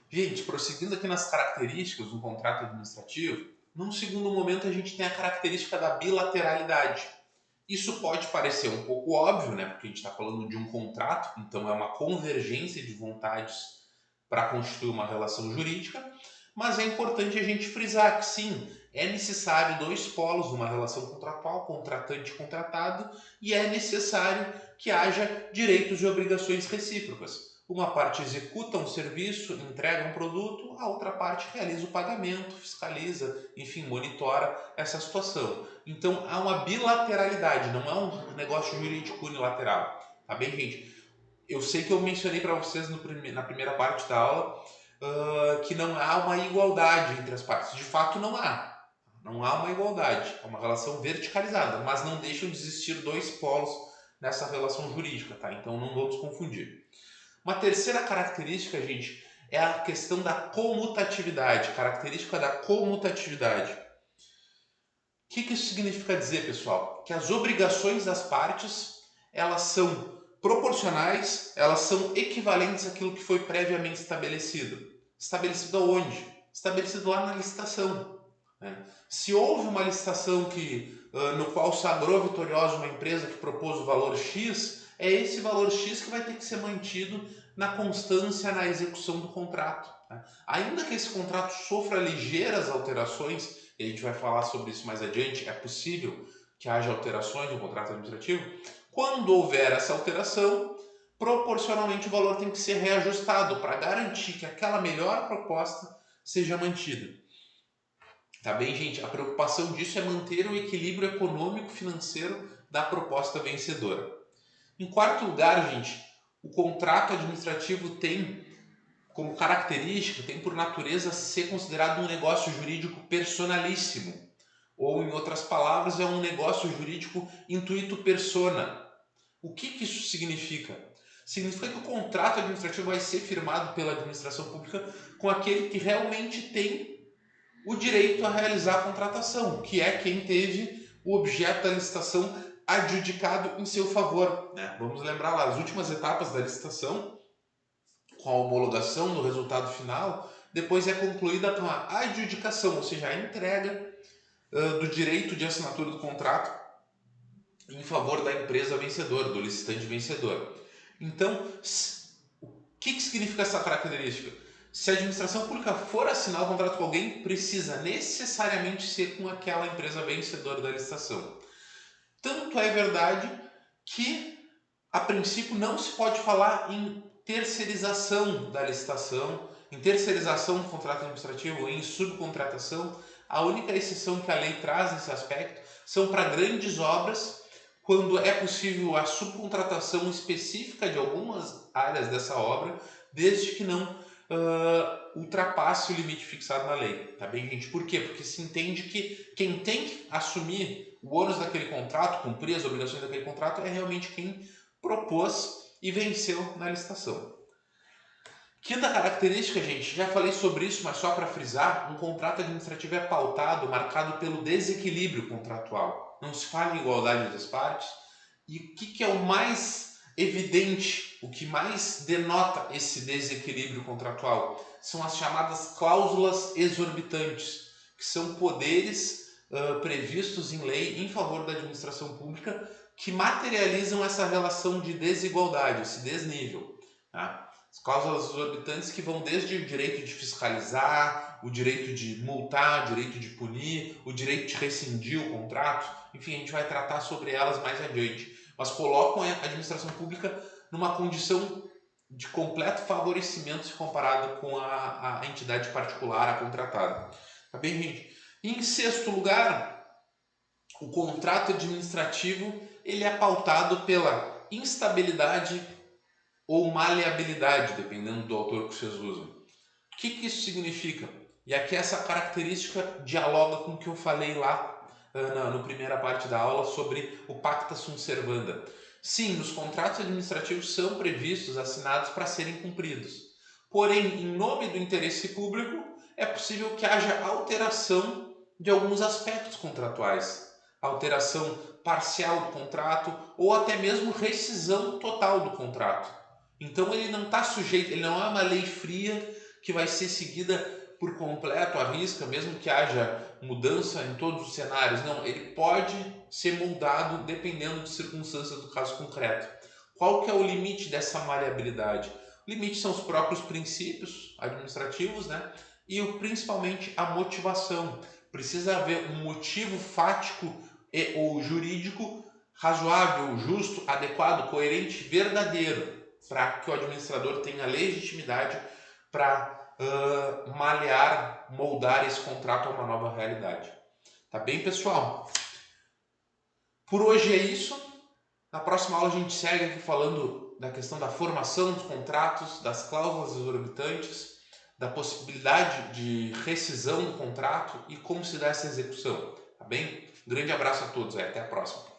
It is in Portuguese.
Gente, prosseguindo aqui nas características do contrato administrativo, num segundo momento a gente tem a característica da bilateralidade. Isso pode parecer um pouco óbvio, né? Porque a gente está falando de um contrato, então é uma convergência de vontades para constituir uma relação jurídica, mas é importante a gente frisar que sim, é necessário dois polos numa relação contratual, contratante e contratado, e é necessário que haja direitos e obrigações recíprocas. Uma parte executa um serviço, entrega um produto, a outra parte realiza o pagamento, fiscaliza, enfim, monitora essa situação. Então há uma bilateralidade, não é um negócio jurídico unilateral. Tá bem, gente? Eu sei que eu mencionei para vocês na primeira parte da aula que não há uma igualdade entre as partes. De fato, não há. Não há uma igualdade. É uma relação verticalizada, mas não deixam de existir dois polos nessa relação jurídica, tá? Então não vamos confundir. Uma terceira característica, gente, é a questão da comutatividade, característica da comutatividade. O que isso significa dizer, pessoal? Que as obrigações das partes, elas são proporcionais, elas são equivalentes àquilo que foi previamente estabelecido. Estabelecido aonde? Estabelecido lá na licitação. Né? Se houve uma licitação no qual sagrou vitoriosa uma empresa que propôs o valor X, é esse valor X que vai ter que ser mantido na constância na execução do contrato. Né? Ainda que esse contrato sofra ligeiras alterações, e a gente vai falar sobre isso mais adiante, é possível que haja alterações no contrato administrativo, quando houver essa alteração, proporcionalmente o valor tem que ser reajustado para garantir que aquela melhor proposta seja mantida. Tá bem, gente? A preocupação disso é manter o equilíbrio econômico-financeiro da proposta vencedora. Em quarto lugar, gente, o contrato administrativo tem como característica, tem por natureza ser considerado um negócio jurídico personalíssimo. Ou, em outras palavras, é um negócio jurídico intuito persona. O que isso significa? Significa que o contrato administrativo vai ser firmado pela administração pública com aquele que realmente tem o direito a realizar a contratação, que é quem teve o objeto da licitação adjudicado em seu favor. Né? Vamos lembrar lá, as últimas etapas da licitação, com a homologação do resultado final, depois é concluída com a adjudicação, ou seja, a entrega do direito de assinatura do contrato em favor da empresa vencedora, do licitante vencedor. Então, o que significa essa característica? Se a administração pública for assinar o contrato com alguém, precisa necessariamente ser com aquela empresa vencedora da licitação. Tanto é verdade que, a princípio, não se pode falar em terceirização da licitação, em terceirização do contrato administrativo ou em subcontratação. A única exceção que a lei traz nesse aspecto são para grandes obras, quando é possível a subcontratação específica de algumas áreas dessa obra, desde que não ultrapasse o limite fixado na lei. Tá bem, gente? Por quê? Porque se entende que quem tem que assumir o ônus daquele contrato, cumprir as obrigações daquele contrato, é realmente quem propôs e venceu na licitação. Quinta característica, gente, já falei sobre isso, mas só para frisar, um contrato administrativo é pautado, marcado pelo desequilíbrio contratual. Não se fala em igualdade das partes. E o que é o mais evidente, o que mais denota esse desequilíbrio contratual? São as chamadas cláusulas exorbitantes, que são poderes previstos em lei em favor da administração pública que materializam essa relação de desigualdade, esse desnível. Tá? As cláusulas exorbitantes que vão desde o direito de fiscalizar, o direito de multar, o direito de punir, o direito de rescindir o contrato. Enfim, a gente vai tratar sobre elas mais adiante. Mas colocam a administração pública numa condição de completo favorecimento se comparado com a entidade particular, a contratada. Tá bem, gente? E em sexto lugar, o contrato administrativo ele é pautado pela instabilidade ou maleabilidade, dependendo do autor que vocês usam. O que isso significa? E aqui essa característica dialoga com o que eu falei lá na primeira parte da aula sobre o pacta sunt servanda. Sim, os contratos administrativos são previstos, assinados para serem cumpridos. Porém, em nome do interesse público, é possível que haja alteração de alguns aspectos contratuais. Alteração parcial do contrato ou até mesmo rescisão total do contrato. Então ele não está sujeito, ele não é uma lei fria que vai ser seguida por completo, à risca, mesmo que haja mudança em todos os cenários. Não, ele pode ser moldado dependendo de circunstâncias do caso concreto. Qual que é o limite dessa maleabilidade? O limite são os próprios princípios administrativos, né? E principalmente a motivação. Precisa haver um motivo fático ou jurídico razoável, justo, adequado, coerente, verdadeiro, para que o administrador tenha legitimidade para malear, moldar esse contrato a uma nova realidade. Tá bem, pessoal? Por hoje é isso. Na próxima aula a gente segue aqui falando da questão da formação dos contratos, das cláusulas exorbitantes, da possibilidade de rescisão do contrato e como se dá essa execução. Tá bem? Um grande abraço a todos e até a próxima.